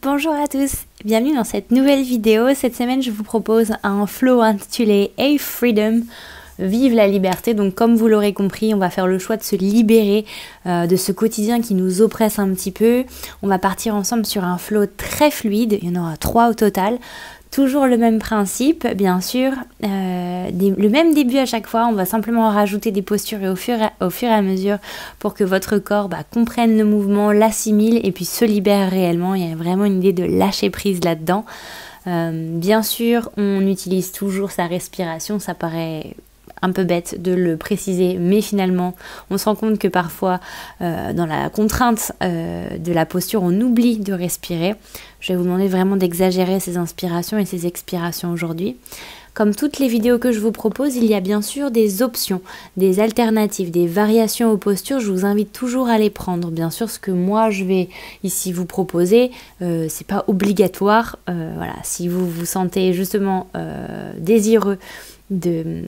Bonjour à tous, bienvenue dans cette nouvelle vidéo. Cette semaine je vous propose un flow intitulé Hey Freedom, vive la liberté. Donc comme vous l'aurez compris, on va faire le choix de se libérer de ce quotidien qui nous oppresse un petit peu. On va partir ensemble sur un flow très fluide, il y en aura 3 au total. Toujours le même principe, bien sûr, le même début à chaque fois, on va simplement rajouter des postures et au fur et à mesure pour que votre corps comprenne le mouvement, l'assimile et puis se libère réellement. Il y a vraiment une idée de lâcher prise là-dedans. Bien sûr, on utilise toujours sa respiration, ça paraît un peu bête de le préciser, mais finalement, on se rend compte que parfois, dans la contrainte de la posture, on oublie de respirer. Je vais vous demander vraiment d'exagérer ces inspirations et ces expirations aujourd'hui. Comme toutes les vidéos que je vous propose, il y a bien sûr des options, des alternatives, des variations aux postures. Je vous invite toujours à les prendre. Bien sûr, ce que moi je vais ici vous proposer, c'est pas obligatoire. Voilà, si vous vous sentez justement désireux de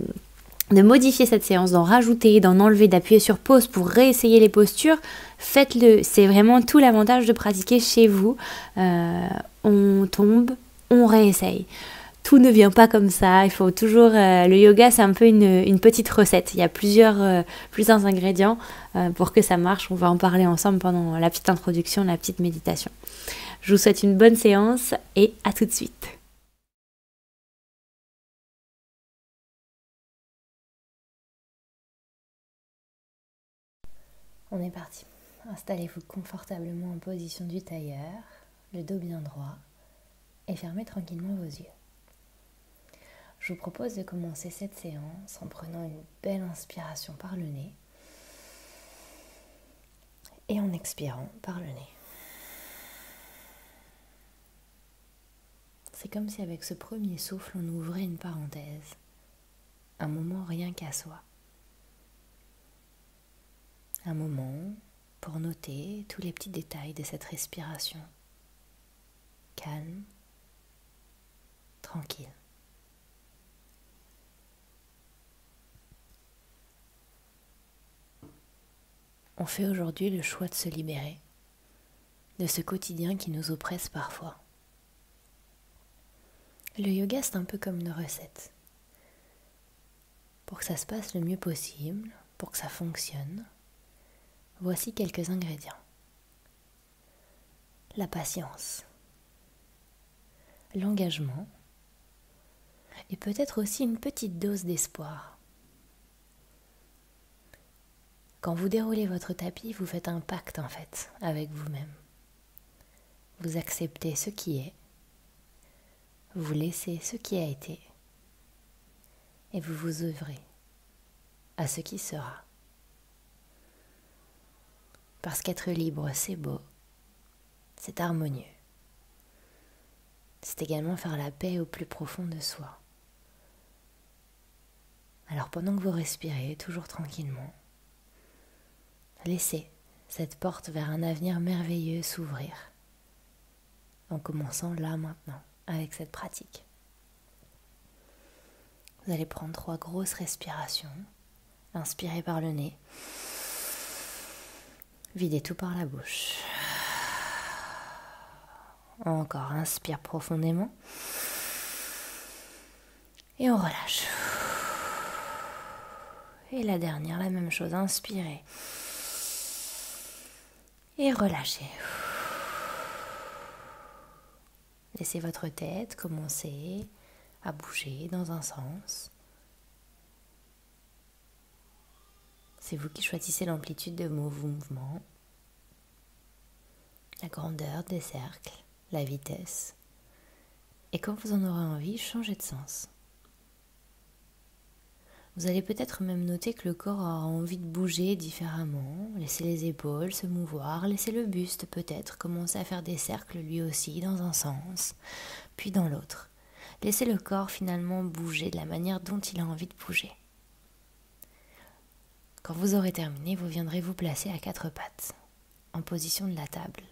modifier cette séance, d'en rajouter, d'en enlever, d'appuyer sur pause pour réessayer les postures, faites-le. C'est vraiment tout l'avantage de pratiquer chez vous. On tombe, on réessaye. Tout ne vient pas comme ça, il faut toujours... le yoga, c'est un peu une petite recette. Il y a plusieurs ingrédients pour que ça marche. On va en parler ensemble pendant la petite introduction, la petite méditation. Je vous souhaite une bonne séance et à tout de suite. On est parti. Installez-vous confortablement en position du tailleur, le dos bien droit et fermez tranquillement vos yeux. Je vous propose de commencer cette séance en prenant une belle inspiration par le nez et en expirant par le nez. C'est comme si avec ce premier souffle, on ouvrait une parenthèse, un moment rien qu'à soi. Un moment pour noter tous les petits détails de cette respiration. Calme, tranquille. On fait aujourd'hui le choix de se libérer de ce quotidien qui nous oppresse parfois. Le yoga, c'est un peu comme une recette. Pour que ça se passe le mieux possible, pour que ça fonctionne, voici quelques ingrédients. La patience, l'engagement et peut-être aussi une petite dose d'espoir. Quand vous déroulez votre tapis, vous faites un pacte en fait avec vous-même. Vous acceptez ce qui est, vous laissez ce qui a été et vous vous ouvrez à ce qui sera. Parce qu'être libre, c'est beau, c'est harmonieux. C'est également faire la paix au plus profond de soi. Alors pendant que vous respirez, toujours tranquillement, laissez cette porte vers un avenir merveilleux s'ouvrir, en commençant là maintenant, avec cette pratique. Vous allez prendre 3 grosses respirations, inspirez par le nez, videz tout par la bouche. Encore, inspire profondément. Et on relâche. Et la dernière, la même chose, inspirez. Et relâchez. Laissez votre tête commencer à bouger dans un sens. C'est vous qui choisissez l'amplitude de vos mouvements, la grandeur des cercles, la vitesse. Et quand vous en aurez envie, changez de sens. Vous allez peut-être même noter que le corps aura envie de bouger différemment. Laissez les épaules se mouvoir, laissez le buste peut-être commencer à faire des cercles lui aussi dans un sens, puis dans l'autre. Laissez le corps finalement bouger de la manière dont il a envie de bouger. Quand vous aurez terminé, vous viendrez vous placer à 4 pattes, en position de la table.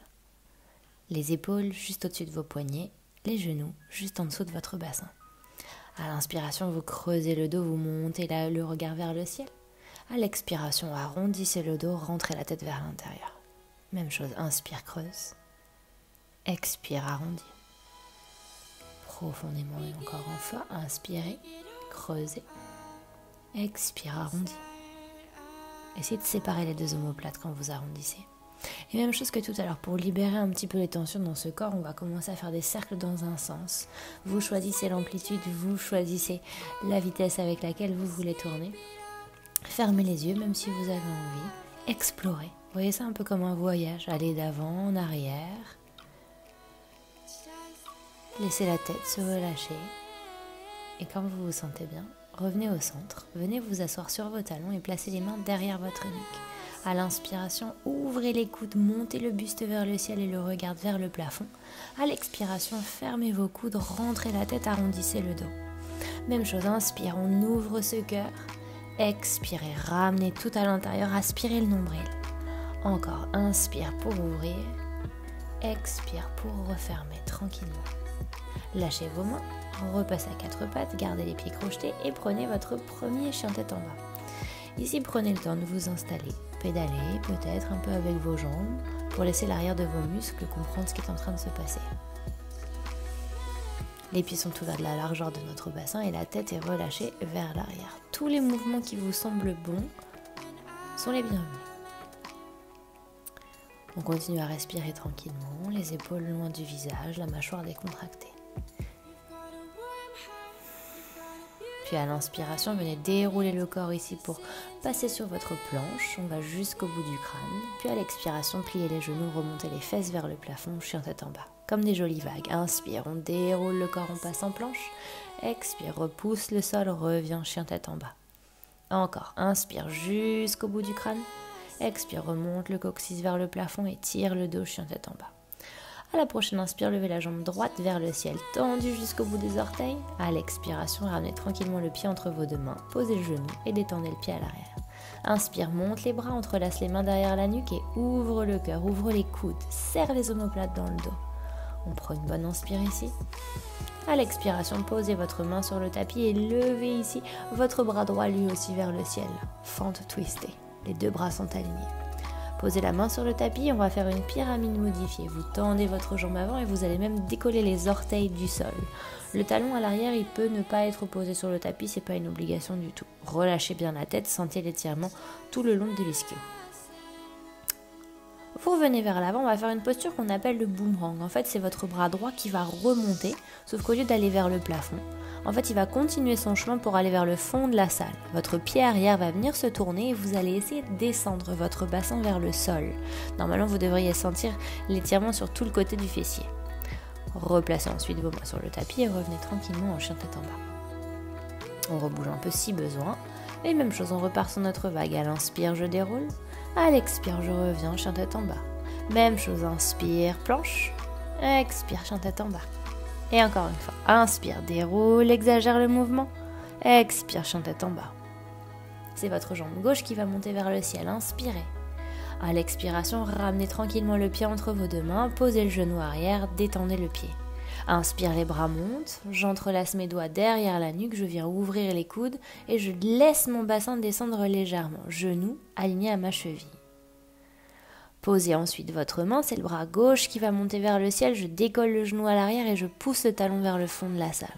Les épaules juste au-dessus de vos poignets, les genoux juste en dessous de votre bassin. À l'inspiration, vous creusez le dos, vous montez le regard vers le ciel. À l'expiration, arrondissez le dos, rentrez la tête vers l'intérieur. Même chose, inspire, creuse. Expire, arrondi. Profondément et encore une fois, inspirez, creusez. Expire, arrondi. Essayez de séparer les deux omoplates quand vous arrondissez. Et même chose que tout à l'heure, pour libérer un petit peu les tensions dans ce corps, on va commencer à faire des cercles dans un sens. Vous choisissez l'amplitude, vous choisissez la vitesse avec laquelle vous voulez tourner. Fermez les yeux, même si vous avez envie. Explorez. Vous voyez ça un peu comme un voyage. Allez d'avant, en arrière. Laissez la tête se relâcher. Et quand vous vous sentez bien, revenez au centre. Venez vous asseoir sur vos talons et placez les mains derrière votre nuque. À l'inspiration, ouvrez les coudes, montez le buste vers le ciel et le regard vers le plafond. À l'expiration, fermez vos coudes, rentrez la tête, arrondissez le dos. Même chose, inspire, on ouvre ce cœur. Expirez, ramenez tout à l'intérieur, aspirez le nombril. Encore, inspire pour ouvrir. Expire pour refermer tranquillement. Lâchez vos mains, repassez à quatre pattes, gardez les pieds crochetés et prenez votre premier chien tête en bas. Ici, prenez le temps de vous installer, pédaler peut-être un peu avec vos jambes pour laisser l'arrière de vos muscles comprendre ce qui est en train de se passer. Les pieds sont ouverts de la largeur de notre bassin et la tête est relâchée vers l'arrière. Tous les mouvements qui vous semblent bons sont les bienvenus. On continue à respirer tranquillement, les épaules loin du visage, la mâchoire décontractée. Puis à l'inspiration, venez dérouler le corps ici pour passer sur votre planche. On va jusqu'au bout du crâne. Puis à l'expiration, pliez les genoux, remontez les fesses vers le plafond, chien tête en bas. Comme des jolies vagues. Inspire, on déroule le corps en passant planche. Expire, repousse le sol, revient chien tête en bas. Encore, inspire jusqu'au bout du crâne. Expire, remonte le coccyx vers le plafond et tire le dos, chien tête en bas. À la prochaine inspire, levez la jambe droite vers le ciel, tendue jusqu'au bout des orteils. À l'expiration, ramenez tranquillement le pied entre vos deux mains, posez le genou et détendez le pied à l'arrière. Inspire, monte les bras, entrelace les mains derrière la nuque et ouvre le cœur, ouvre les coudes, serre les omoplates dans le dos. On prend une bonne inspire ici. À l'expiration, posez votre main sur le tapis et levez ici votre bras droit lui aussi vers le ciel. Fente twistée, les deux bras sont alignés. Posez la main sur le tapis, on va faire une pyramide modifiée. Vous tendez votre jambe avant et vous allez même décoller les orteils du sol. Le talon à l'arrière, il peut ne pas être posé sur le tapis, c'est pas une obligation du tout. Relâchez bien la tête, sentez l'étirement tout le long de l'ischio. Vous revenez vers l'avant, on va faire une posture qu'on appelle le boomerang. En fait, c'est votre bras droit qui va remonter, sauf qu'au lieu d'aller vers le plafond, en fait, il va continuer son chemin pour aller vers le fond de la salle. Votre pied arrière va venir se tourner et vous allez essayer de descendre votre bassin vers le sol. Normalement, vous devriez sentir l'étirement sur tout le côté du fessier. Replacez ensuite vos mains sur le tapis et revenez tranquillement en chien tête en bas. On rebouge un peu si besoin. Et même chose, on repart sur notre vague. À l'inspire, je déroule. À l'expire, je reviens, chien tête en bas. Même chose, inspire, planche. Expire, chien tête en bas. Et encore une fois, inspire, déroule, exagère le mouvement. Expire, chien tête en bas. C'est votre jambe gauche qui va monter vers le ciel, inspirez. À l'expiration, ramenez tranquillement le pied entre vos deux mains, posez le genou arrière, détendez le pied. Inspire, les bras montent, j'entrelace mes doigts derrière la nuque, je viens ouvrir les coudes et je laisse mon bassin descendre légèrement, genou aligné à ma cheville. Posez ensuite votre main, c'est le bras gauche qui va monter vers le ciel, je décolle le genou à l'arrière et je pousse le talon vers le fond de la salle.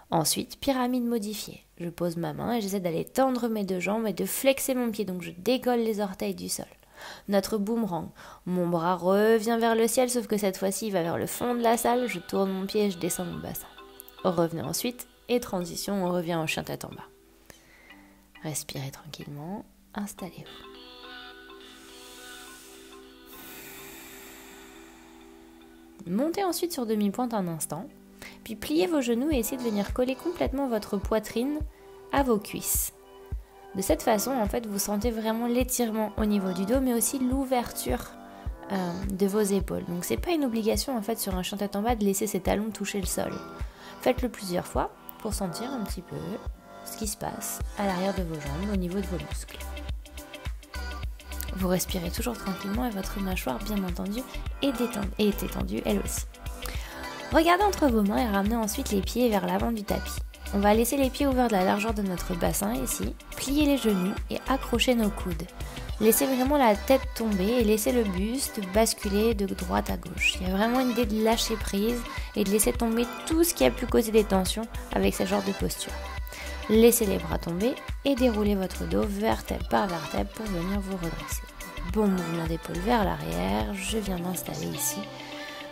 Ensuite, pyramide modifiée. Je pose ma main et j'essaie d'aller tendre mes deux jambes et de flexer mon pied, donc je décolle les orteils du sol. Notre boomerang. Mon bras revient vers le ciel, sauf que cette fois-ci, il va vers le fond de la salle. Je tourne mon pied et je descends mon bassin. Revenez ensuite et transition, on revient en chien tête en bas. Respirez tranquillement, installez-vous. Montez ensuite sur demi-pointe un instant, puis pliez vos genoux et essayez de venir coller complètement votre poitrine à vos cuisses. De cette façon, en fait, vous sentez vraiment l'étirement au niveau du dos, mais aussi l'ouverture de vos épaules. Donc, c'est pas une obligation, en fait, sur un chien tête en bas de laisser ses talons toucher le sol. Faites-le plusieurs fois pour sentir un petit peu ce qui se passe à l'arrière de vos jambes, au niveau de vos muscles. Vous respirez toujours tranquillement et votre mâchoire, bien entendu, est étendue, elle aussi. Regardez entre vos mains et ramenez ensuite les pieds vers l'avant du tapis. On va laisser les pieds ouverts de la largeur de notre bassin ici, plier les genoux et accrocher nos coudes. Laissez vraiment la tête tomber et laissez le buste basculer de droite à gauche. Il y a vraiment une idée de lâcher prise et de laisser tomber tout ce qui a pu causer des tensions avec ce genre de posture. Laissez les bras tomber et déroulez votre dos vertèbre par vertèbre pour venir vous redresser. Bon mouvement d'épaule vers l'arrière, je viens m'installer ici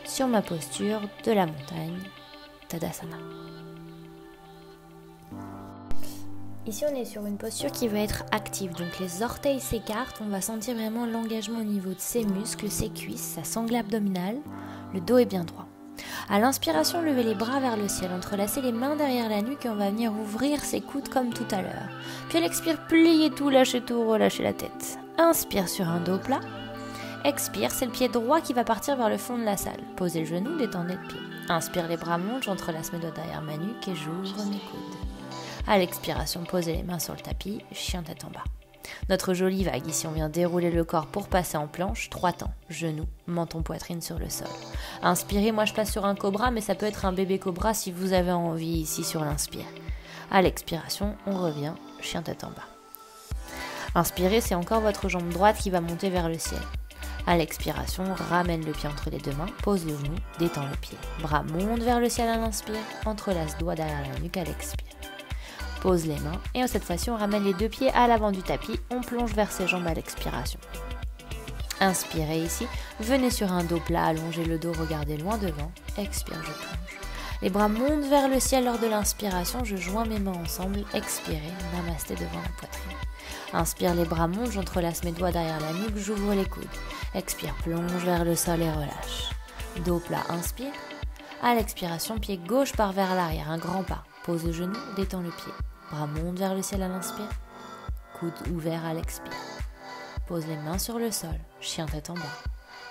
sur ma posture de la montagne, Tadasana. Ici, on est sur une posture qui va être active, donc les orteils s'écartent, on va sentir vraiment l'engagement au niveau de ses muscles, ses cuisses, sa sangle abdominale, le dos est bien droit. À l'inspiration, levez les bras vers le ciel, entrelacez les mains derrière la nuque et on va venir ouvrir ses coudes comme tout à l'heure. Puis à l'expire, pliez tout, lâchez tout, relâchez la tête. Inspire sur un dos plat. Expire, c'est le pied droit qui va partir vers le fond de la salle. Posez le genou, détendez le pied. Inspire, les bras montent, j'entrelace mes doigts derrière ma nuque et j'ouvre mes coudes. À l'expiration, posez les mains sur le tapis, chien tête en bas. Notre jolie vague, ici on vient dérouler le corps pour passer en planche, 3 temps, genoux, menton, poitrine sur le sol. Inspirez, moi je passe sur un cobra, mais ça peut être un bébé cobra si vous avez envie ici sur l'inspire. À l'expiration, on revient, chien tête en bas. Inspirez, c'est encore votre jambe droite qui va monter vers le ciel. À l'expiration, ramène le pied entre les deux mains, pose le genou, détend le pied. Bras montent vers le ciel à l'inspire, entrelace doigts derrière la nuque à l'expire. Pose les mains et cette fois-ci on ramène les deux pieds à l'avant du tapis, on plonge vers ses jambes à l'expiration. Inspirez ici, venez sur un dos plat, allongez le dos, regardez loin devant, expire, je plonge. Les bras montent vers le ciel lors de l'inspiration, je joins mes mains ensemble, expirez, namasté devant la poitrine. Inspire, les bras montent, j'entrelace mes doigts derrière la nuque, j'ouvre les coudes. Expire, plonge vers le sol et relâche. Dos plat, inspire. À l'expiration, pied gauche part vers l'arrière, un grand pas. Pose le genou, détend le pied. Bras montent vers le ciel à l'inspire. Coude ouvert à l'expire. Pose les mains sur le sol, chien tête en bas.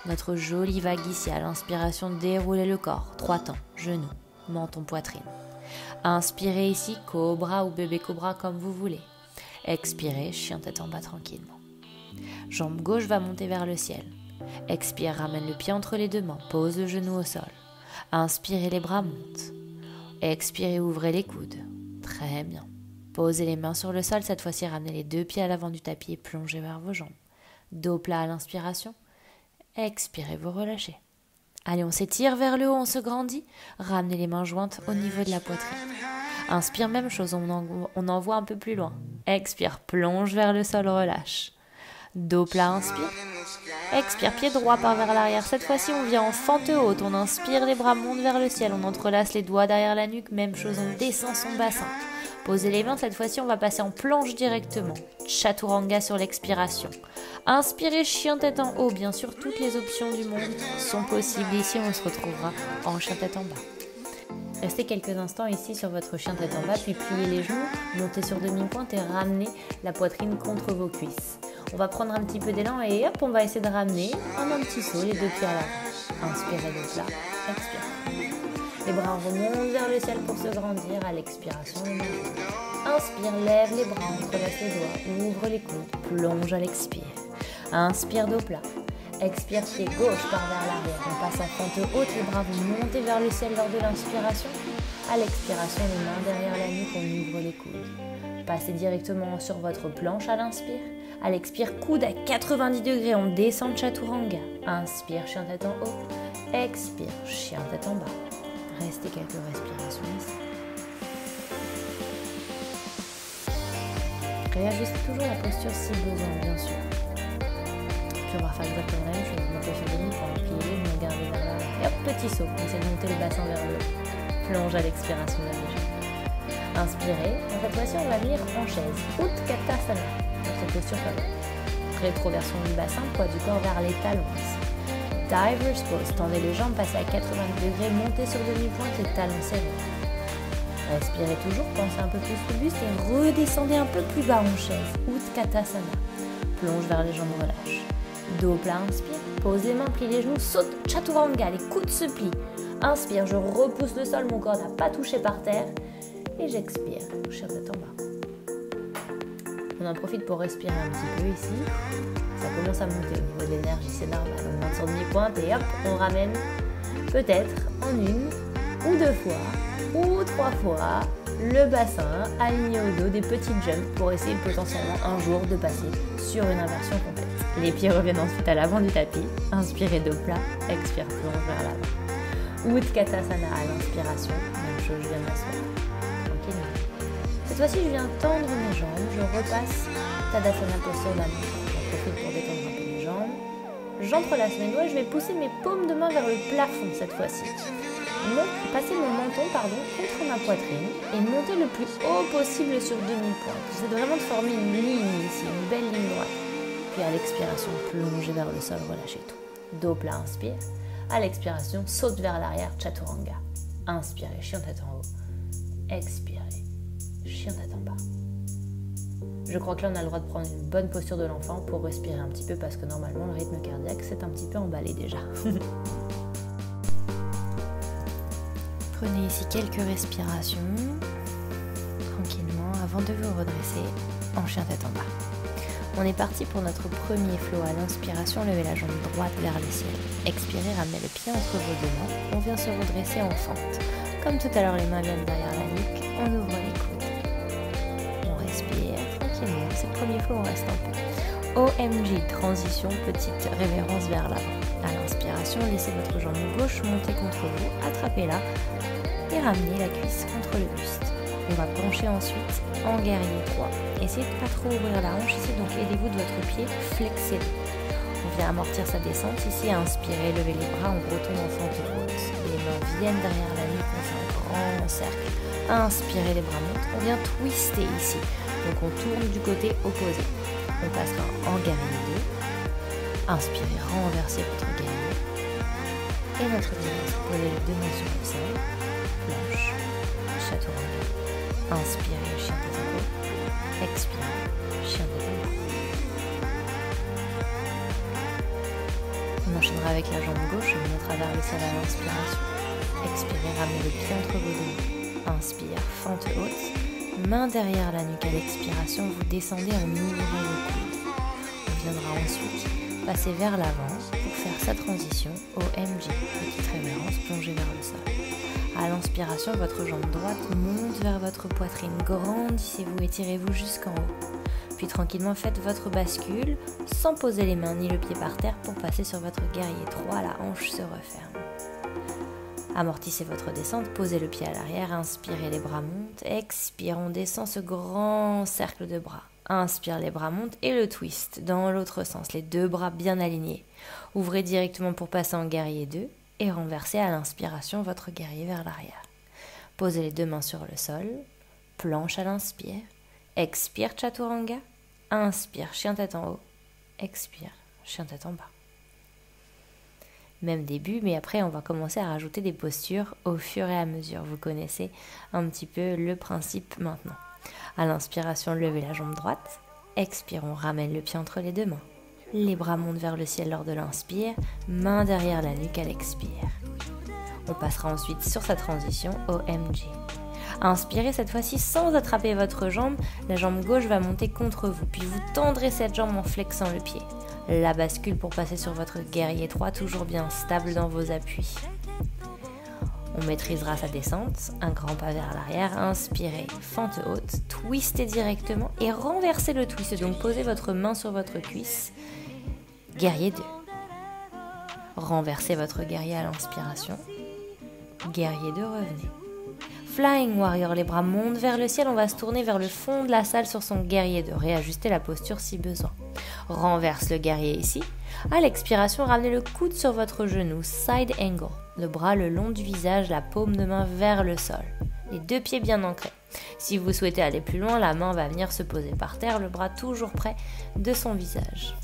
Notre jolie vague ici à l'inspiration, déroulez le corps. 3 temps, genoux, menton, poitrine. Inspirez ici, cobra ou bébé cobra comme vous voulez. Expirez, chien tête en bas tranquillement. Jambe gauche va monter vers le ciel. Expire, ramène le pied entre les deux mains, pose le genou au sol. Inspirez, les bras montent. Expirez, ouvrez les coudes. Très bien. Posez les mains sur le sol, cette fois-ci ramenez les deux pieds à l'avant du tapis et plongez vers vos jambes. Dos plat à l'inspiration. Expirez, vous relâchez. Allez, on s'étire vers le haut, on se grandit. Ramenez les mains jointes au niveau de la poitrine. Inspire, même chose, on envoie un peu plus loin. Expire, plonge vers le sol, relâche. Dos plat, inspire. Expire, pied droit part vers l'arrière. Cette fois-ci, on vient en fente haute. On inspire, les bras montent vers le ciel. On entrelace les doigts derrière la nuque. Même chose, on descend son bassin. Posez les mains. Cette fois-ci, on va passer en planche directement. Chaturanga sur l'expiration. Inspirez, chien tête en haut. Bien sûr, toutes les options du monde sont possibles. Ici, on se retrouvera en chien tête en bas. Restez quelques instants ici sur votre chien tête en bas, puis pliez les genoux, montez sur demi-pointe et ramenez la poitrine contre vos cuisses. On va prendre un petit peu d'élan et hop, on va essayer de ramener en un petit saut les deux pieds à l'avant. Inspirez donc là, expirez. Les bras remontent vers le ciel pour se grandir à l'expiration. Inspire, lève les bras, entrelace les doigts, ouvre les coudes, plonge à l'expire. Inspire, dos plat. Expire, pied gauche part vers l'arrière. On passe en fente haute, les bras vont monter vers le ciel lors de l'inspiration. À l'expiration, les mains derrière la nuque, on ouvre les coudes. Passez directement sur votre planche à l'inspire. À l'expire, coude à 90 degrés, on descend Chaturanga. Inspire, chien tête en haut. Expire, chien tête en bas. Restez quelques respirations ici. Réajustez toujours la posture si besoin, bien sûr. Puis on va faire exactement la même chose, monter sur demi-pointe, plier, on garde vers l'arrière. Et hop, petit saut, on essaie de monter le bassin vers le haut. Plonge à l'expiration vers les jambes. Inspirez, cette fois-ci on va venir en chaise, Utkatasana, dans cette posture favori. Rétroversion du bassin, poids du corps vers les talons. Diver's pose, tendez les jambes, passez à 90 degrés, montez sur demi-pointe, les talons serrés. Respirez toujours, pensez un peu plus le buste et redescendez un peu plus bas en chaise, Utkatasana. Plonge vers les jambes, relâche. Dos plat, inspire, pose les mains, plie les genoux, saute, Chaturanga, les coudes se plient. Inspire, je repousse le sol, mon corps n'a pas touché par terre. Et j'expire, chien tête en bas. On en profite pour respirer un petit peu ici. Ça commence à monter au niveau de l'énergie, c'est normal. On monte sur demi-pointe et hop, on ramène peut-être en 1 ou 2 fois ou 3 fois le bassin aligné au dos, des petits jumps pour essayer potentiellement un jour de passer sur une inversion complète. Les pieds reviennent ensuite à l'avant du tapis. Inspirez dos plat, expire, plonge vers l'avant. Utkatasana à l'inspiration, même chose, je viens de m'asseoir. Tranquillement. Cette fois-ci, je viens tendre mes jambes, je repasse Tadasana posture d'allongement. J'en profite pour détendre un peu mes jambes. J'entrelace mes doigts et je vais pousser mes paumes de main vers le plafond cette fois-ci. Passer mon menton contre ma poitrine et monter le plus haut possible sur demi-pointe. J'essaie vraiment de former une ligne ici, une belle ligne droite. Puis à l'expiration, plongez vers le sol, relâchez tout. Dos plat, inspire. À l'expiration, saute vers l'arrière, Chaturanga. Inspirez, chien tête en haut. Expirez, chien tête en bas. Je crois que là, on a le droit de prendre une bonne posture de l'enfant pour respirer un petit peu parce que normalement, le rythme cardiaque, c'est un petit peu emballé déjà. Prenez ici quelques respirations, tranquillement, avant de vous redresser en chien tête en bas. On est parti pour notre premier flow. À l'inspiration, levez la jambe droite vers le ciel. Expirez, ramenez le pied entre vos deux mains. On vient se redresser en fente. Comme tout à l'heure, les mains viennent derrière la nuque. On ouvre les coudes. On respire tranquillement. C'est le premier flow, on reste un peu. OMG, transition, petite révérence vers l'avant. À l'inspiration, laissez votre jambe gauche monter contre vous, attrapez-la et ramenez la cuisse contre le buste. On va pencher ensuite en guerrier 3. Essayez de ne pas trop ouvrir la hanche ici, donc aidez-vous de votre pied, flexez-le. On vient amortir sa descente ici, inspirez, levez les bras, on retourne en fente haute. Les mains viennent derrière la nuque, on fait un grand cercle. Inspirez, les bras montent, on vient twister ici. Donc on tourne du côté opposé. On passera en guerrier 2. Inspirez, renversez votre guerrier. Et notre direction, posez les deux mains sur le sol. Planche, chaturanga. Inspirez, chien tête en haut. Expirez, chien tête en bas. On enchaînera avec la jambe gauche, on monte vers le ciel à l'inspiration. Expirez, ramenez le pied entre vos deux mains. Inspire, fente haute. Main derrière la nuque à l'expiration, vous descendez en ouvrant le coude. On viendra ensuite passer vers l'avant pour faire sa transition au OMG. Petite révérence, plongez vers le sol. À l'inspiration, votre jambe droite monte vers votre poitrine. Grandissez-vous, étirez-vous jusqu'en haut. Puis tranquillement, faites votre bascule sans poser les mains ni le pied par terre pour passer sur votre guerrier 3. La hanche se referme. Amortissez votre descente, posez le pied à l'arrière, inspirez, les bras montent, expire, on descend ce grand cercle de bras. Inspire, les bras montent et le twist dans l'autre sens, les deux bras bien alignés. Ouvrez directement pour passer en guerrier 2 et renversez à l'inspiration votre guerrier vers l'arrière. Posez les deux mains sur le sol, planche à l'inspire, expire, chaturanga, inspire, chien tête en haut, expire, chien tête en bas. Même début, mais après on va commencer à rajouter des postures au fur et à mesure. Vous connaissez un petit peu le principe maintenant. À l'inspiration, levez la jambe droite. Expire, on ramène le pied entre les deux mains. Les bras montent vers le ciel lors de l'inspire. Main derrière la nuque à l'expire. On passera ensuite sur sa transition OMG. Inspirez cette fois-ci sans attraper votre jambe. La jambe gauche va monter contre vous. Puis vous tendrez cette jambe en flexant le pied. La bascule pour passer sur votre guerrier 3, toujours bien stable dans vos appuis. On maîtrisera sa descente, un grand pas vers l'arrière, inspirez, fente haute, twistez directement et renversez le twist. Donc posez votre main sur votre cuisse, guerrier 2. Renversez votre guerrier à l'inspiration, guerrier 2, revenez. Flying Warrior, les bras montent vers le ciel, on va se tourner vers le fond de la salle sur son guerrier 2, réajuster la posture si besoin. Renverse le guerrier ici. À l'expiration, ramenez le coude sur votre genou, side angle. Le bras le long du visage, la paume de main vers le sol. Les deux pieds bien ancrés. Si vous souhaitez aller plus loin, la main va venir se poser par terre, le bras toujours près de son visage.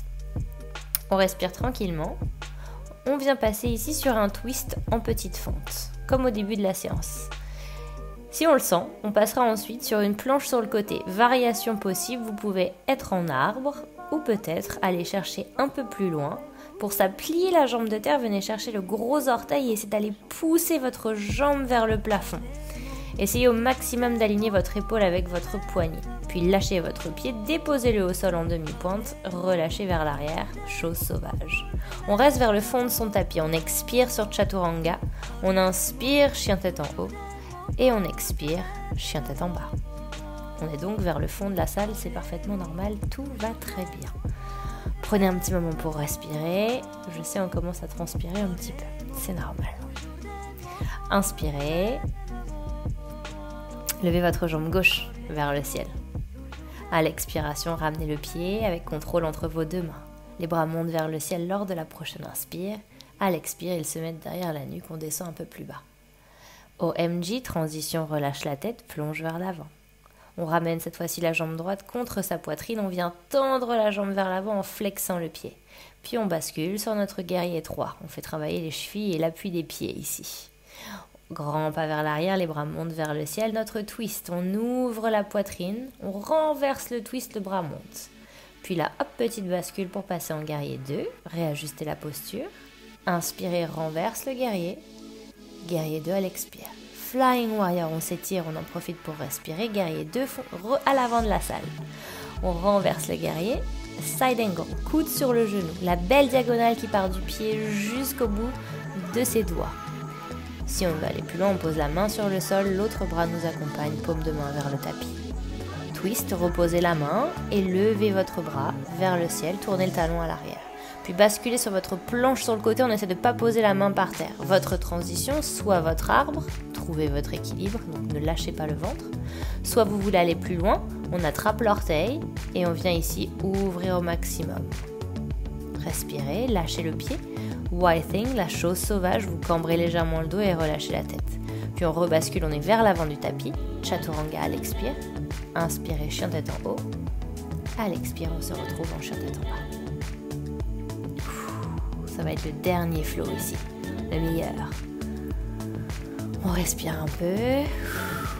On respire tranquillement. On vient passer ici sur un twist en petite fente, comme au début de la séance. Si on le sent, on passera ensuite sur une planche sur le côté. Variation possible, vous pouvez être en arbre ou peut-être aller chercher un peu plus loin. Pour ça, pliez la jambe de terre, venez chercher le gros orteil et essayez d'aller pousser votre jambe vers le plafond. Essayez au maximum d'aligner votre épaule avec votre poignet. Puis lâchez votre pied, déposez-le au sol en demi-pointe, relâchez vers l'arrière, chose sauvage. On reste vers le fond de son tapis, on expire sur Chaturanga, on inspire, chien tête en haut. Et on expire, chien tête en bas. On est donc vers le fond de la salle, c'est parfaitement normal, tout va très bien. Prenez un petit moment pour respirer. Je sais, on commence à transpirer un petit peu. C'est normal. Inspirez. Levez votre jambe gauche vers le ciel. À l'expiration, ramenez le pied avec contrôle entre vos deux mains. Les bras montent vers le ciel lors de la prochaine inspire. À l'expire, ils se mettent derrière la nuque, on descend un peu plus bas. OMG, transition, relâche la tête, plonge vers l'avant. On ramène cette fois-ci la jambe droite contre sa poitrine, on vient tendre la jambe vers l'avant en flexant le pied. Puis on bascule sur notre guerrier 3. On fait travailler les chevilles et l'appui des pieds ici. Grand pas vers l'arrière, les bras montent vers le ciel. Notre twist, on ouvre la poitrine, on renverse le twist, le bras monte. Puis là, hop, petite bascule pour passer en guerrier 2. Réajuster la posture. Inspirez, renverse le guerrier. Guerrier 2 à l'expire. Flying Warrior, on s'étire, on en profite pour respirer. Guerrier 2, à l'avant de la salle. On renverse le guerrier. Side angle, coude sur le genou. La belle diagonale qui part du pied jusqu'au bout de ses doigts. Si on veut aller plus loin, on pose la main sur le sol, l'autre bras nous accompagne, paume de main vers le tapis. Twist, reposez la main et levez votre bras vers le ciel, tournez le talon à l'arrière. Puis basculez sur votre planche sur le côté, on essaie de ne pas poser la main par terre. Votre transition, soit votre arbre, trouvez votre équilibre, donc ne lâchez pas le ventre. Soit vous voulez aller plus loin, on attrape l'orteil et on vient ici ouvrir au maximum. Respirez, lâchez le pied. Wild Thing, la chose sauvage, vous cambrez légèrement le dos et relâchez la tête. Puis on rebascule, on est vers l'avant du tapis. Chaturanga à l'expire. Inspirez, chien tête en haut. À l'expire, on se retrouve en chien tête en bas. Ça va être le dernier flow ici, le meilleur. On respire un peu.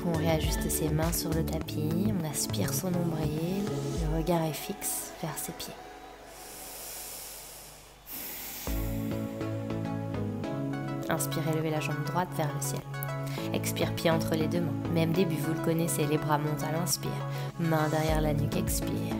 On réajuste ses mains sur le tapis. On aspire son nombril. Le regard est fixe vers ses pieds. Inspirez, levez la jambe droite vers le ciel. Expire, pied entre les deux mains. Même début, vous le connaissez, les bras montent à l'inspire. Main derrière la nuque, expire.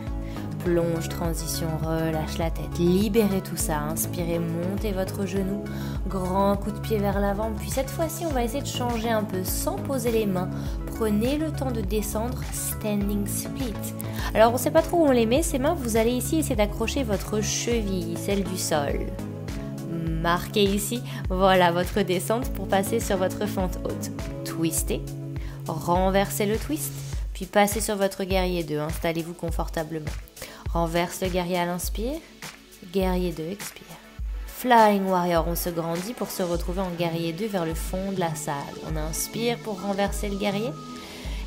Plonge, transition, relâche la tête. Libérez tout ça. Inspirez, montez votre genou. Grand coup de pied vers l'avant. Puis cette fois-ci, on va essayer de changer un peu sans poser les mains. Prenez le temps de descendre, standing split. Alors, on ne sait pas trop où on les met, ces mains. Vous allez ici essayer d'accrocher votre cheville, celle du sol. Marquez ici, voilà votre descente pour passer sur votre fente haute. Twistez, renversez le twist, puis passez sur votre guerrier 2, installez-vous confortablement. Renverse le guerrier à l'inspire, guerrier 2, expire. Flying Warrior, on se grandit pour se retrouver en guerrier 2 vers le fond de la salle. On inspire pour renverser le guerrier.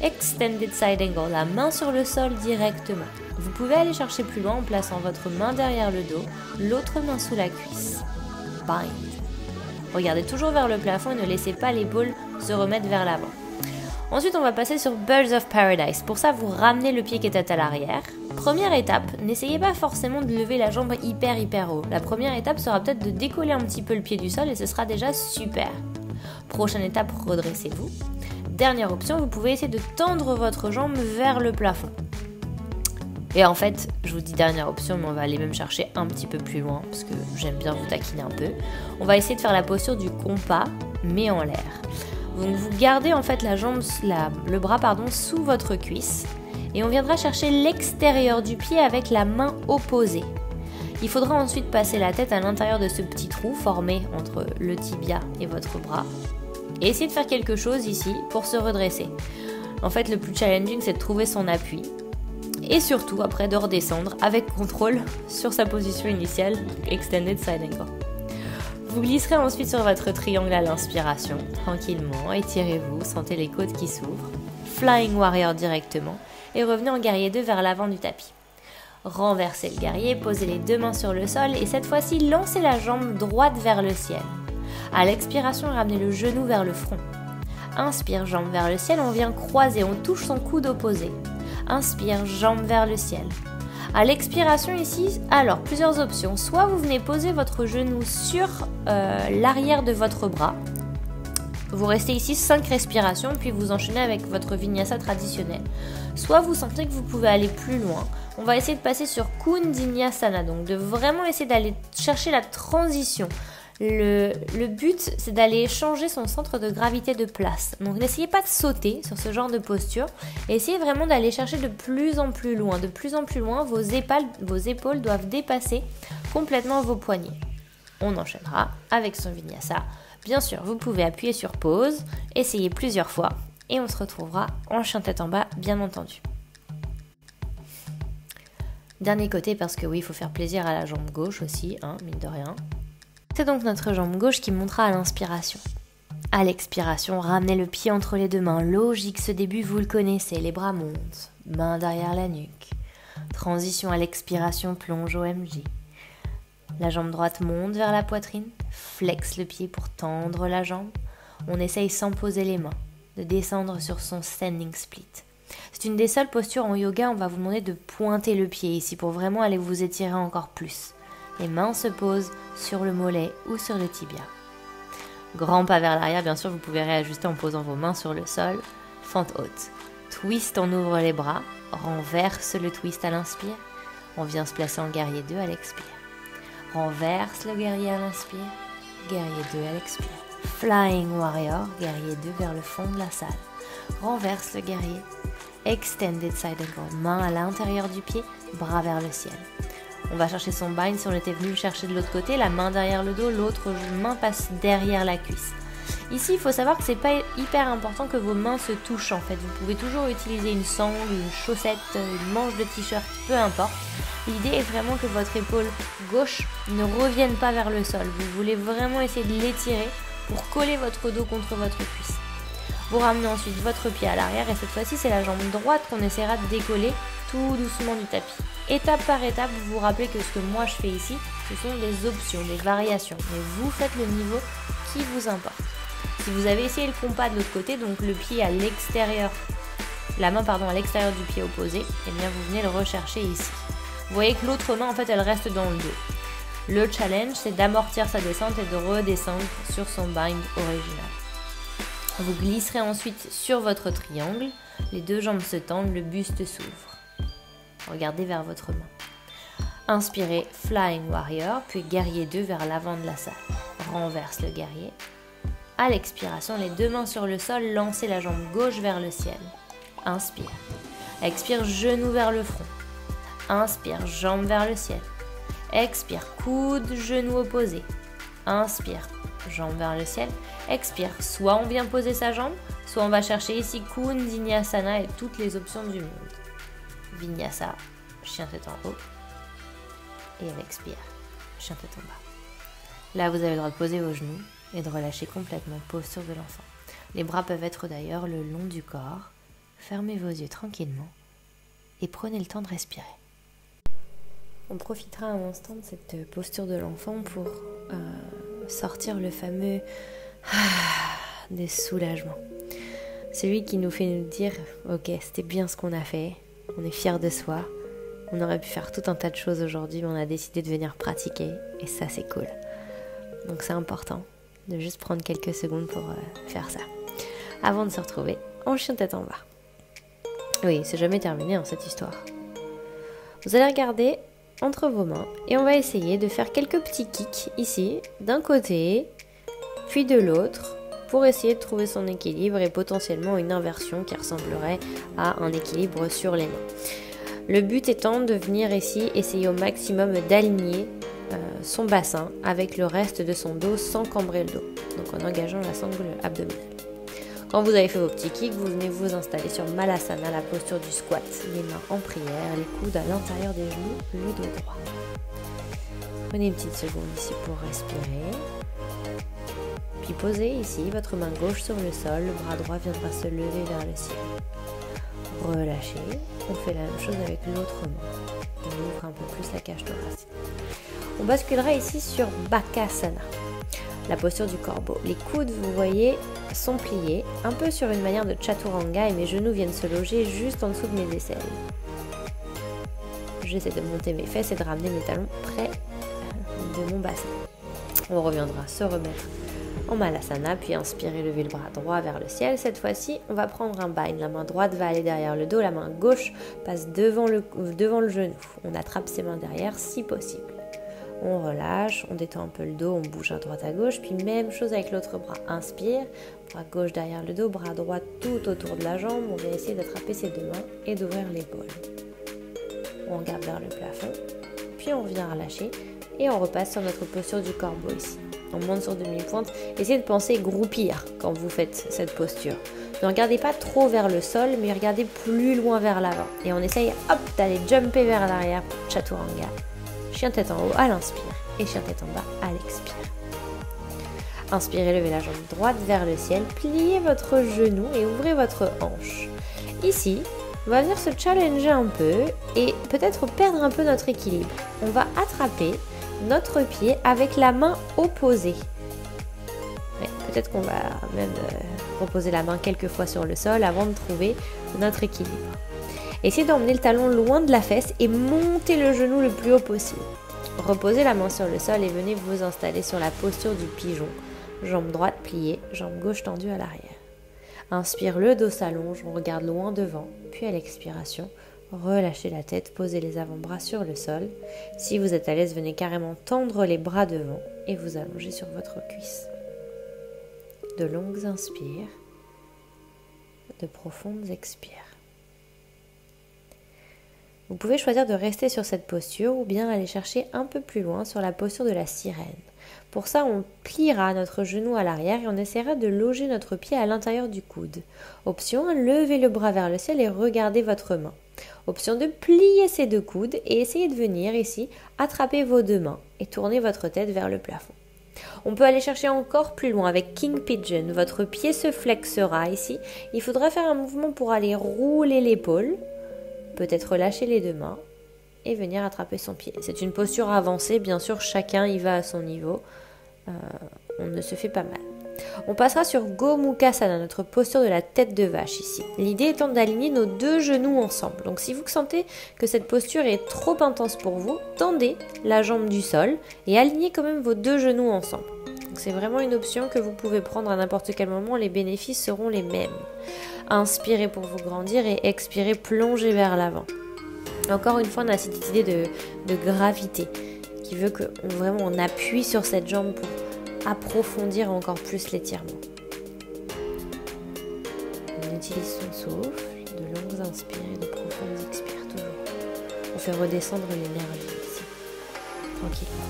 Extended side angle, la main sur le sol directement. Vous pouvez aller chercher plus loin en plaçant votre main derrière le dos, l'autre main sous la cuisse. Bind. Regardez toujours vers le plafond et ne laissez pas l'épaule se remettre vers l'avant. Ensuite, on va passer sur Birds of Paradise. Pour ça, vous ramenez le pied qui est à l'arrière. Première étape, n'essayez pas forcément de lever la jambe hyper haut. La première étape sera peut-être de décoller un petit peu le pied du sol et ce sera déjà super. Prochaine étape, redressez-vous. Dernière option, vous pouvez essayer de tendre votre jambe vers le plafond. Et en fait, je vous dis dernière option, mais on va aller même chercher un petit peu plus loin, parce que j'aime bien vous taquiner un peu. On va essayer de faire la posture du compas, mais en l'air. Donc vous gardez en fait le bras sous votre cuisse, et on viendra chercher l'extérieur du pied avec la main opposée. Il faudra ensuite passer la tête à l'intérieur de ce petit trou formé entre le tibia et votre bras, et essayer de faire quelque chose ici pour se redresser. En fait, le plus challenging, c'est de trouver son appui. Et surtout, après, de redescendre avec contrôle sur sa position initiale, Extended Side Angle. Vous glisserez ensuite sur votre triangle à l'inspiration, tranquillement, étirez-vous, sentez les côtes qui s'ouvrent, Flying Warrior directement, et revenez en guerrier 2 vers l'avant du tapis. Renversez le guerrier, posez les deux mains sur le sol, et cette fois-ci, lancez la jambe droite vers le ciel. À l'expiration, ramenez le genou vers le front. Inspire, jambe vers le ciel, on vient croiser, on touche son coude opposé. Inspire, jambe vers le ciel. À l'expiration ici, alors plusieurs options. Soit vous venez poser votre genou sur l'arrière de votre bras. Vous restez ici 5 respirations, puis vous enchaînez avec votre vinyasa traditionnel. Soit vous sentez que vous pouvez aller plus loin. On va essayer de passer sur Kundiniyasana, donc de vraiment essayer d'aller chercher la transition. Le but, c'est d'aller changer son centre de gravité de place. Donc n'essayez pas de sauter sur ce genre de posture. Et essayez vraiment d'aller chercher de plus en plus loin. De plus en plus loin, vos épaules doivent dépasser complètement vos poignets. On enchaînera avec son vinyasa. Bien sûr, vous pouvez appuyer sur pause, essayer plusieurs fois. Et on se retrouvera en chien tête en bas, bien entendu. Dernier côté, parce que oui, il faut faire plaisir à la jambe gauche aussi, mine de rien. C'est donc notre jambe gauche qui montera à l'inspiration. À l'expiration, ramenez le pied entre les deux mains. Logique, ce début, vous le connaissez. Les bras montent, main derrière la nuque. Transition à l'expiration, plonge au MJ. La jambe droite monte vers la poitrine. Flexe le pied pour tendre la jambe. On essaye sans poser les mains, de descendre sur son standing split. C'est une des seules postures en yoga, on va vous demander de pointer le pied ici pour vraiment aller vous étirer encore plus. Les mains se posent sur le mollet ou sur le tibia. Grand pas vers l'arrière, bien sûr, vous pouvez réajuster en posant vos mains sur le sol. Fente haute. Twist, on ouvre les bras. Renverse le twist à l'inspire. On vient se placer en guerrier 2 à l'expire. Renverse le guerrier à l'inspire. Guerrier 2 à l'expire. Flying warrior, guerrier 2 vers le fond de la salle. Renverse le guerrier. Extended side angle, main à l'intérieur du pied, bras vers le ciel. On va chercher son bind si on était venu le chercher de l'autre côté, la main derrière le dos, l'autre main passe derrière la cuisse. Ici, il faut savoir que c'est pas hyper important que vos mains se touchent en fait. Vous pouvez toujours utiliser une sangle, une chaussette, une manche de t-shirt, peu importe. L'idée est vraiment que votre épaule gauche ne revienne pas vers le sol. Vous voulez vraiment essayer de l'étirer pour coller votre dos contre votre cuisse. Vous ramenez ensuite votre pied à l'arrière et cette fois-ci, c'est la jambe droite qu'on essaiera de décoller tout doucement du tapis. Étape par étape, vous vous rappelez que ce que moi je fais ici, ce sont des options, des variations. Mais vous faites le niveau qui vous importe. Si vous avez essayé le compas de l'autre côté, donc le pied à l'extérieur, la main à l'extérieur du pied opposé, eh bien vous venez le rechercher ici. Vous voyez que l'autre main en fait elle reste dans le dos. Le challenge c'est d'amortir sa descente et de redescendre sur son bind original. Vous glisserez ensuite sur votre triangle, les deux jambes se tendent, le buste s'ouvre. Regardez vers votre main. Inspirez Flying Warrior, puis Guerrier 2 vers l'avant de la salle. Renverse le guerrier. À l'expiration, les deux mains sur le sol, lancez la jambe gauche vers le ciel. Inspire. Expire, genou vers le front. Inspire, jambe vers le ciel. Expire, coude, genou opposé. Inspire, jambe vers le ciel. Expire, soit on vient poser sa jambe, soit on va chercher ici Kundiniyasana et toutes les options du monde. Vinyasa, chien tête en haut. Et elle expire, chien tête en bas. Là, vous avez le droit de poser vos genoux et de relâcher complètement, posture de l'enfant. Les bras peuvent être d'ailleurs le long du corps. Fermez vos yeux tranquillement et prenez le temps de respirer. On profitera un instant de cette posture de l'enfant pour sortir le fameux des soulagements. Celui qui nous fait nous dire « Ok, c'était bien ce qu'on a fait, on est fiers de soi, on aurait pu faire tout un tas de choses aujourd'hui, mais on a décidé de venir pratiquer et ça c'est cool. » Donc c'est important de juste prendre quelques secondes pour faire ça. Avant de se retrouver en chien tête en bas. Oui, c'est jamais terminé cette histoire. Vous allez regarder entre vos mains et on va essayer de faire quelques petits kicks ici, d'un côté, puis de l'autre, pour essayer de trouver son équilibre et potentiellement une inversion qui ressemblerait à un équilibre sur les mains. Le but étant de venir ici essayer au maximum d'aligner son bassin avec le reste de son dos sans cambrer le dos, donc en engageant la sangle abdominale. Quand vous avez fait vos petits kicks, vous venez vous installer sur Malasana, la posture du squat, les mains en prière, les coudes à l'intérieur des genoux, le dos droit. Prenez une petite seconde ici pour respirer. Puis posez ici votre main gauche sur le sol, le bras droit viendra se lever vers le ciel. Relâchez, on fait la même chose avec l'autre main. On ouvre un peu plus la cage thoracique. On basculera ici sur Bakasana, la posture du corbeau. Les coudes, vous voyez, sont pliés, un peu sur une manière de chaturanga et mes genoux viennent se loger juste en dessous de mes aisselles. J'essaie de monter mes fesses et de ramener mes talons près de mon bassin. On reviendra se remettre en Malasana, puis inspirer, lever le bras droit vers le ciel. Cette fois-ci, on va prendre un bind. La main droite va aller derrière le dos, la main gauche passe devant le genou. On attrape ses mains derrière si possible. On relâche, on détend un peu le dos, on bouge à droite à gauche, puis même chose avec l'autre bras. Inspire, bras gauche derrière le dos, bras droit tout autour de la jambe. On vient essayer d'attraper ses deux mains et d'ouvrir l'épaule. On regarde vers le plafond, puis on revient relâcher et on repasse sur notre posture du corbeau ici. On monte sur demi-pointe. Essayez de penser groupir quand vous faites cette posture. Ne regardez pas trop vers le sol, mais regardez plus loin vers l'avant. Et on essaye d'aller jumper vers l'arrière pour Chaturanga. Chien tête en haut à l'inspire et chien tête en bas à l'expire. Inspirez, levez la jambe droite vers le ciel, pliez votre genou et ouvrez votre hanche. Ici, on va venir se challenger un peu et peut-être perdre un peu notre équilibre. On va attraper notre pied avec la main opposée. Peut-être qu'on va même reposer la main quelques fois sur le sol avant de trouver notre équilibre. Essayez d'emmener le talon loin de la fesse et montez le genou le plus haut possible. Reposez la main sur le sol et venez vous installer sur la posture du pigeon. Jambe droite pliée, jambe gauche tendue à l'arrière. Inspire, le dos s'allonge, on regarde loin devant, puis à l'expiration, relâchez la tête, posez les avant-bras sur le sol. Si vous êtes à l'aise, venez carrément tendre les bras devant et vous allonger sur votre cuisse. De longues inspires, de profondes expires. Vous pouvez choisir de rester sur cette posture ou bien aller chercher un peu plus loin sur la posture de la sirène. Pour ça, on pliera notre genou à l'arrière et on essaiera de loger notre pied à l'intérieur du coude. Option 1, levez le bras vers le ciel et regardez votre main. Option 2, pliez ces deux coudes et essayez de venir ici, attraper vos deux mains et tourner votre tête vers le plafond. On peut aller chercher encore plus loin avec King Pigeon. Votre pied se flexera ici. Il faudra faire un mouvement pour aller rouler l'épaule. Peut-être relâcher les deux mains et venir attraper son pied. C'est une posture avancée, bien sûr, chacun y va à son niveau. On ne se fait pas mal. On passera sur Gomukhasana, notre posture de la tête de vache ici. L'idée étant d'aligner nos deux genoux ensemble. Donc si vous sentez que cette posture est trop intense pour vous, tendez la jambe du sol et alignez quand même vos deux genoux ensemble. C'est vraiment une option que vous pouvez prendre à n'importe quel moment, les bénéfices seront les mêmes. Inspirez pour vous grandir et expirez, plongez vers l'avant. Encore une fois, on a cette idée de gravité qui veut que vraiment on appuie sur cette jambe pour approfondir encore plus l'étirement. On utilise son souffle, de longues inspires et de profondes expires toujours. On fait redescendre l'énergie ici, tranquillement.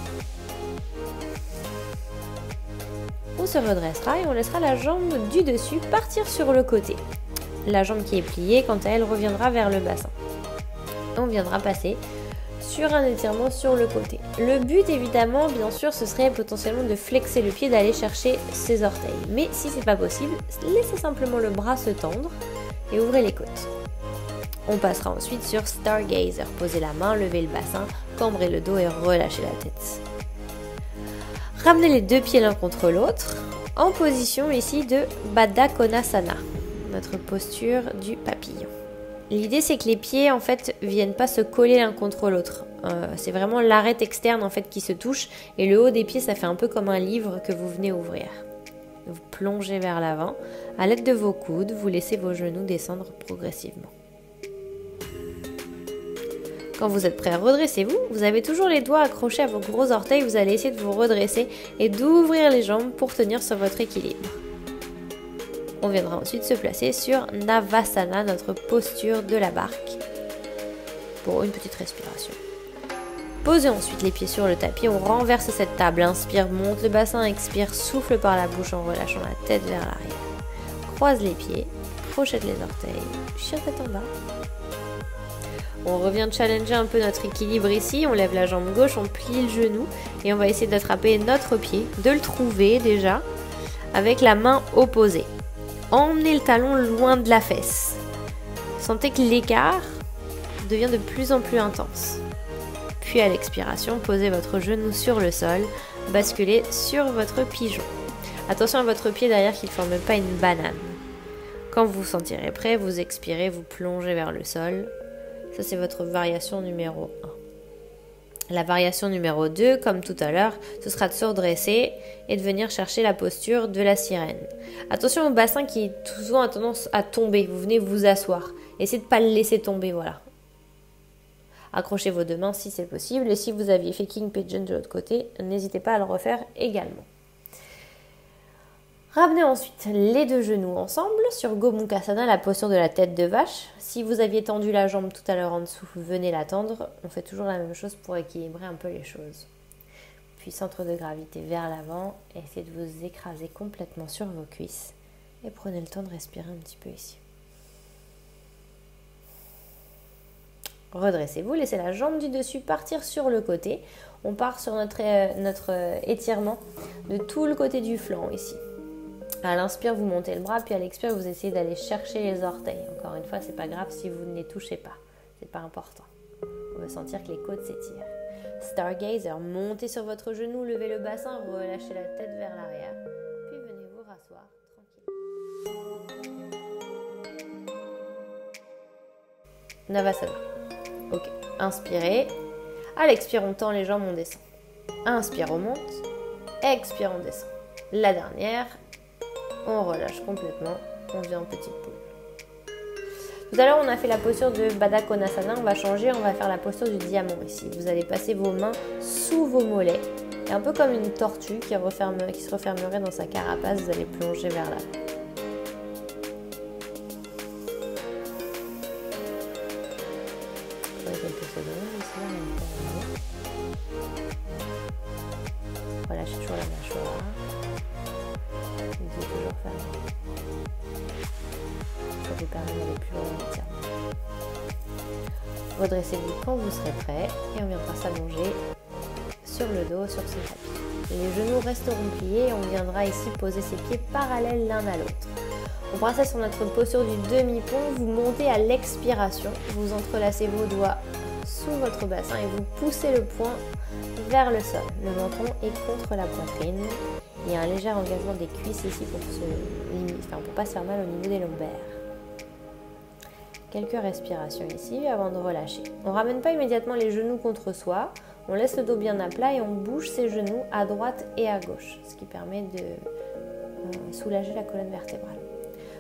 On se redressera et on laissera la jambe du dessus partir sur le côté. La jambe qui est pliée, quant à elle, reviendra vers le bassin. On viendra passer sur un étirement sur le côté. Le but, évidemment, bien sûr, ce serait potentiellement de flexer le pied, d'aller chercher ses orteils. Mais si c'est pas possible, laissez simplement le bras se tendre et ouvrez les côtes. On passera ensuite sur Stargazer. Posez la main, levez le bassin, cambrez le dos et relâchez la tête. Ramenez les deux pieds l'un contre l'autre en position ici de Baddha Konasana, notre posture du papillon. L'idée c'est que les pieds en fait viennent pas se coller l'un contre l'autre. C'est vraiment l'arête externe en fait qui se touche et le haut des pieds ça fait un peu comme un livre que vous venez ouvrir. Vous plongez vers l'avant. À l'aide de vos coudes, vous laissez vos genoux descendre progressivement. Quand vous êtes prêt, redressez-vous. Vous avez toujours les doigts accrochés à vos gros orteils. Vous allez essayer de vous redresser et d'ouvrir les jambes pour tenir sur votre équilibre. On viendra ensuite se placer sur Navasana, notre posture de la barque, pour une petite respiration. Posez ensuite les pieds sur le tapis. On renverse cette table. Inspire, monte le bassin. Expire, souffle par la bouche en relâchant la tête vers l'arrière. Croise les pieds, crochette les orteils, chien tête en bas. On revient challenger un peu notre équilibre ici, on lève la jambe gauche, on plie le genou et on va essayer d'attraper notre pied, de le trouver déjà avec la main opposée. Emmenez le talon loin de la fesse. Sentez que l'écart devient de plus en plus intense. Puis à l'expiration, posez votre genou sur le sol, basculez sur votre pigeon. Attention à votre pied derrière qu'il ne forme pas une banane. Quand vous vous sentirez prêt, vous expirez, vous plongez vers le sol. Ça, c'est votre variation numéro 1. La variation numéro 2, comme tout à l'heure, ce sera de se redresser et de venir chercher la posture de la sirène. Attention au bassin qui souvent a tendance à tomber. Vous venez vous asseoir. Essayez de ne pas le laisser tomber, voilà. Accrochez vos 2 mains si c'est possible. Et si vous aviez fait King Pigeon de l'autre côté, n'hésitez pas à le refaire également. Ramenez ensuite les 2 genoux ensemble sur Gomukhasana, la posture de la tête de vache. Si vous aviez tendu la jambe tout à l'heure en dessous, venez la tendre. On fait toujours la même chose pour équilibrer un peu les choses. Puis centre de gravité vers l'avant. Essayez de vous écraser complètement sur vos cuisses. Et prenez le temps de respirer un petit peu ici. Redressez-vous, laissez la jambe du dessus partir sur le côté. On part sur notre étirement de tout le côté du flanc ici. À l'inspire, vous montez le bras, puis à l'expire, vous essayez d'aller chercher les orteils. Encore une fois, c'est pas grave si vous ne les touchez pas. C'est pas important. On veut sentir que les côtes s'étirent. Stargazer, montez sur votre genou, levez le bassin, relâchez la tête vers l'arrière. Puis venez vous rasseoir tranquille. Navasana. Ok, inspirez. À l'expire, on tend les jambes, on descend. Inspire, on monte. Expire, on descend. La dernière. On relâche complètement, on vient en petite poule. Tout à l'heure, on a fait la posture de Baddha Konasana, on va changer, on va faire la posture du diamant ici. Vous allez passer vos mains sous vos mollets, et un peu comme une tortue qui se refermerait dans sa carapace, vous allez plonger vers l'avant. Prenez quelques secondes, ici, relâchez toujours la mâchoire. Toujours fermé. Ça vous permet d'aller plus loin dans l'étirement. Redressez-vous quand vous serez prêt et on viendra s'allonger sur le dos, sur ce tapis. Les genoux resteront pliés et on viendra ici poser ses pieds parallèles l'un à l'autre. On passera sur notre posture du demi-pont. Vous montez à l'expiration. Vous entrelacez vos doigts sous votre bassin et vous poussez le poing vers le sol. Le menton est contre la poitrine. Il y a un léger engagement des cuisses ici pour pas se faire mal au niveau des lombaires. Quelques respirations ici avant de relâcher. On ne ramène pas immédiatement les genoux contre soi. On laisse le dos bien à plat et on bouge ses genoux à droite et à gauche, ce qui permet de soulager la colonne vertébrale.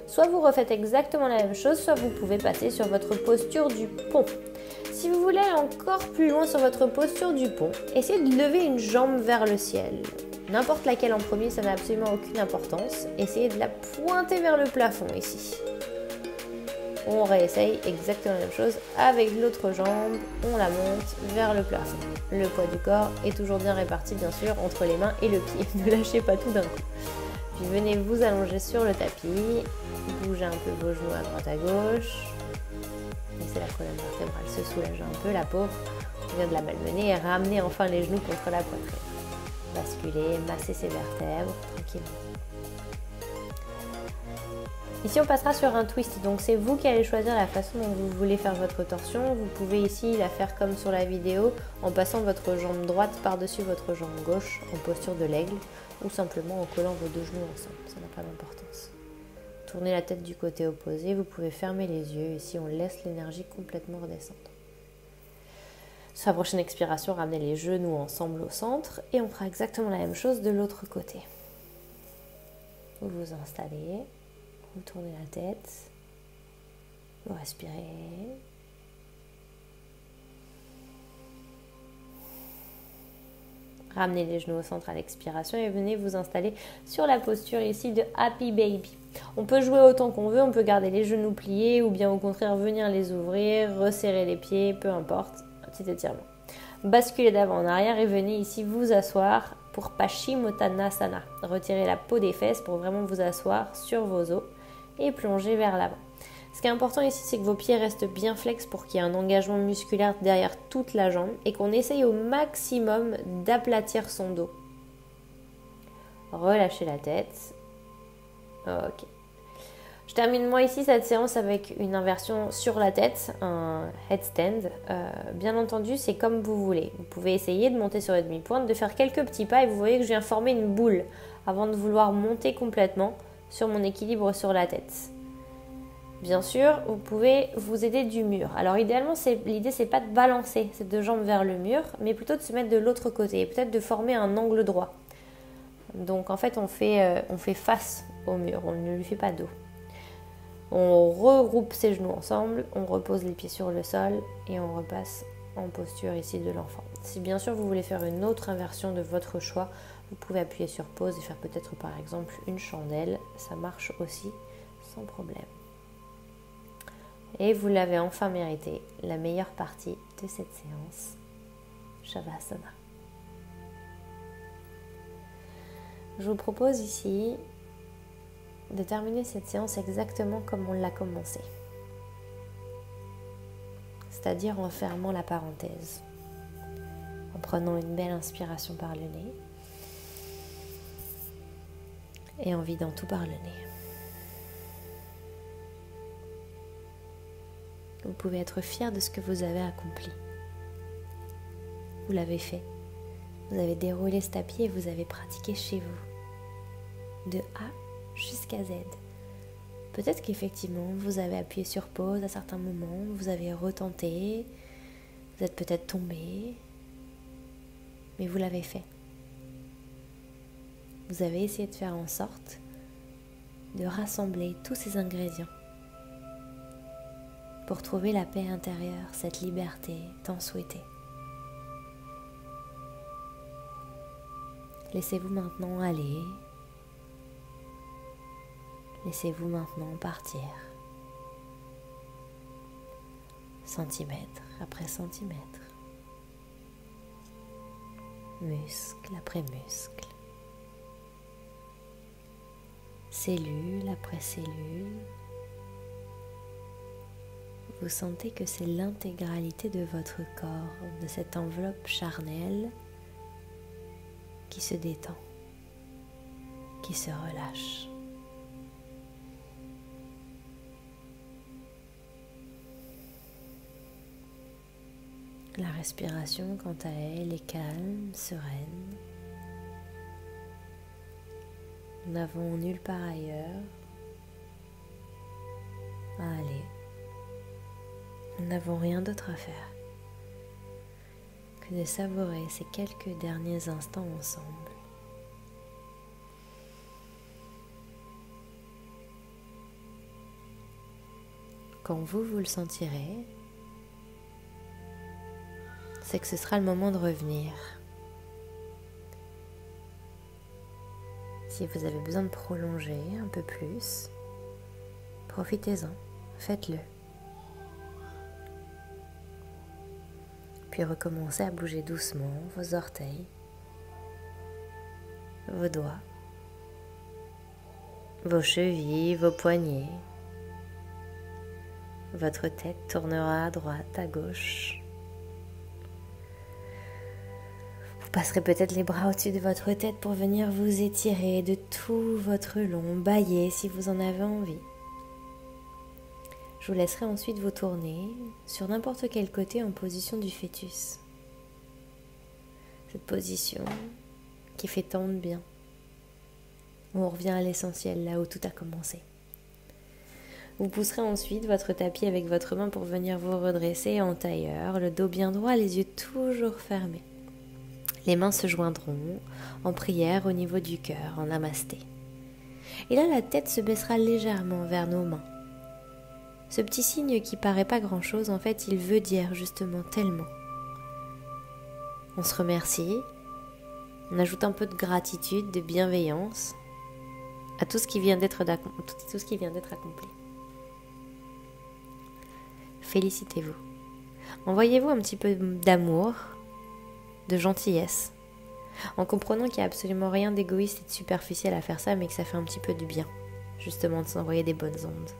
Soit vous refaites exactement la même chose, soit vous pouvez passer sur votre posture du pont. Si vous voulez aller encore plus loin sur votre posture du pont, essayez de lever une jambe vers le ciel. N'importe laquelle en premier, ça n'a absolument aucune importance. Essayez de la pointer vers le plafond ici. On réessaye exactement la même chose avec l'autre jambe. On la monte vers le plafond. Le poids du corps est toujours bien réparti, bien sûr, entre les mains et le pied. Ne lâchez pas tout d'un coup. Puis venez vous allonger sur le tapis. Bougez un peu vos genoux à droite à gauche. Laissez la colonne vertébrale se soulager un peu. La pauvre, on vient de la malmener et ramenez enfin les genoux contre la poitrine. Basculer, masser ses vertèbres tranquillement. Ici, on passera sur un twist. Donc, c'est vous qui allez choisir la façon dont vous voulez faire votre torsion. Vous pouvez ici la faire comme sur la vidéo, en passant votre jambe droite par-dessus votre jambe gauche, en posture de l'aigle, ou simplement en collant vos 2 genoux ensemble. Ça n'a pas d'importance. Tournez la tête du côté opposé. Vous pouvez fermer les yeux. Ici, on laisse l'énergie complètement redescendre. Sur la prochaine expiration, ramenez les genoux ensemble au centre et on fera exactement la même chose de l'autre côté. Vous vous installez, vous tournez la tête, vous respirez. Ramenez les genoux au centre à l'expiration et venez vous installer sur la posture ici de Happy Baby. On peut jouer autant qu'on veut, on peut garder les genoux pliés ou bien au contraire venir les ouvrir, resserrer les pieds, peu importe. Petit étirement. Basculez d'avant en arrière et venez ici vous asseoir pour Paschimottanasana. Retirez la peau des fesses pour vraiment vous asseoir sur vos os et plonger vers l'avant. Ce qui est important ici, c'est que vos pieds restent bien flex pour qu'il y ait un engagement musculaire derrière toute la jambe et qu'on essaye au maximum d'aplatir son dos. Relâchez la tête. Ok. Je termine moi ici cette séance avec une inversion sur la tête, un headstand. Bien entendu, c'est comme vous voulez. Vous pouvez essayer de monter sur la demi-pointe, de faire quelques petits pas et vous voyez que je viens former une boule avant de vouloir monter complètement sur mon équilibre sur la tête. Bien sûr, vous pouvez vous aider du mur. Alors idéalement, l'idée c'est pas de balancer ces 2 jambes vers le mur, mais plutôt de se mettre de l'autre côté et peut-être de former un angle droit. Donc en fait, on fait face au mur, on ne lui fait pas dos. On regroupe ses genoux ensemble, on repose les pieds sur le sol et on repasse en posture ici de l'enfant. Si bien sûr vous voulez faire une autre inversion de votre choix, vous pouvez appuyer sur pause et faire peut-être par exemple une chandelle. Ça marche aussi sans problème. Et vous l'avez enfin mérité, la meilleure partie de cette séance, Shavasana. Je vous propose ici de terminer cette séance exactement comme on l'a commencée. C'est-à-dire en fermant la parenthèse, en prenant une belle inspiration par le nez et en vidant tout par le nez. Vous pouvez être fier de ce que vous avez accompli. Vous l'avez fait. Vous avez déroulé ce tapis et vous avez pratiqué chez vous, de A jusqu'à Z. Peut-être qu'effectivement, vous avez appuyé sur pause à certains moments, vous avez retenté, vous êtes peut-être tombé, mais vous l'avez fait. Vous avez essayé de faire en sorte de rassembler tous ces ingrédients pour trouver la paix intérieure, cette liberté tant souhaitée. Laissez-vous maintenant aller. Laissez-vous maintenant partir. Centimètre après centimètre. Muscle après muscle. Cellule après cellule. Vous sentez que c'est l'intégralité de votre corps, de cette enveloppe charnelle qui se détend, qui se relâche. La respiration, quant à elle, est calme, sereine. Nous n'avons nulle part ailleurs à aller. Nous n'avons rien d'autre à faire que de savourer ces quelques derniers instants ensemble. Quand vous le sentirez, c'est que ce sera le moment de revenir. Si vous avez besoin de prolonger un peu plus, profitez-en, faites-le. Puis recommencez à bouger doucement vos orteils, vos doigts, vos chevilles, vos poignets. Votre tête tournera à droite, à gauche. Vous passerez peut-être les bras au-dessus de votre tête pour venir vous étirer de tout votre long, bâiller si vous en avez envie. Je vous laisserai ensuite vous tourner sur n'importe quel côté en position du fœtus. Cette position qui fait tant de bien. On revient à l'essentiel, là où tout a commencé. Vous pousserez ensuite votre tapis avec votre main pour venir vous redresser en tailleur, le dos bien droit, les yeux toujours fermés. Les mains se joindront en prière au niveau du cœur, en namasté. Et là, la tête se baissera légèrement vers nos mains. Ce petit signe qui paraît pas grand-chose, en fait, il veut dire justement tellement. On se remercie, on ajoute un peu de gratitude, de bienveillance à tout ce qui vient d'être accompli. Félicitez-vous. Envoyez-vous un petit peu d'amour, de gentillesse, en comprenant qu'il n'y a absolument rien d'égoïste et de superficiel à faire ça, mais que ça fait un petit peu du bien, justement, de s'envoyer des bonnes ondes.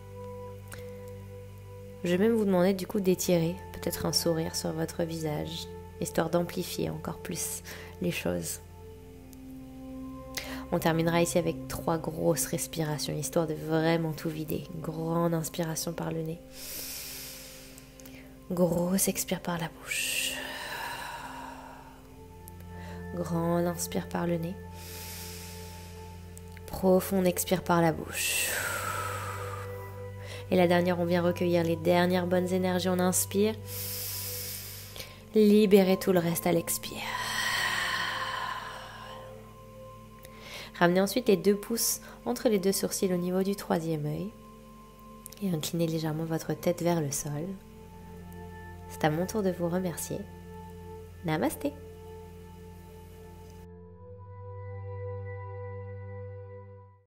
Je vais même vous demander du coup d'étirer peut-être un sourire sur votre visage, histoire d'amplifier encore plus les choses. On terminera ici avec 3 grosses respirations, histoire de vraiment tout vider. Grande inspiration par le nez. Grosse expire par la bouche. Grande inspire par le nez. Profonde expire par la bouche. Et la dernière, on vient recueillir les dernières bonnes énergies. On inspire. Libérez tout le reste à l'expire. Ramenez ensuite les 2 pouces entre les 2 sourcils au niveau du 3e œil. Et inclinez légèrement votre tête vers le sol. C'est à mon tour de vous remercier. Namasté.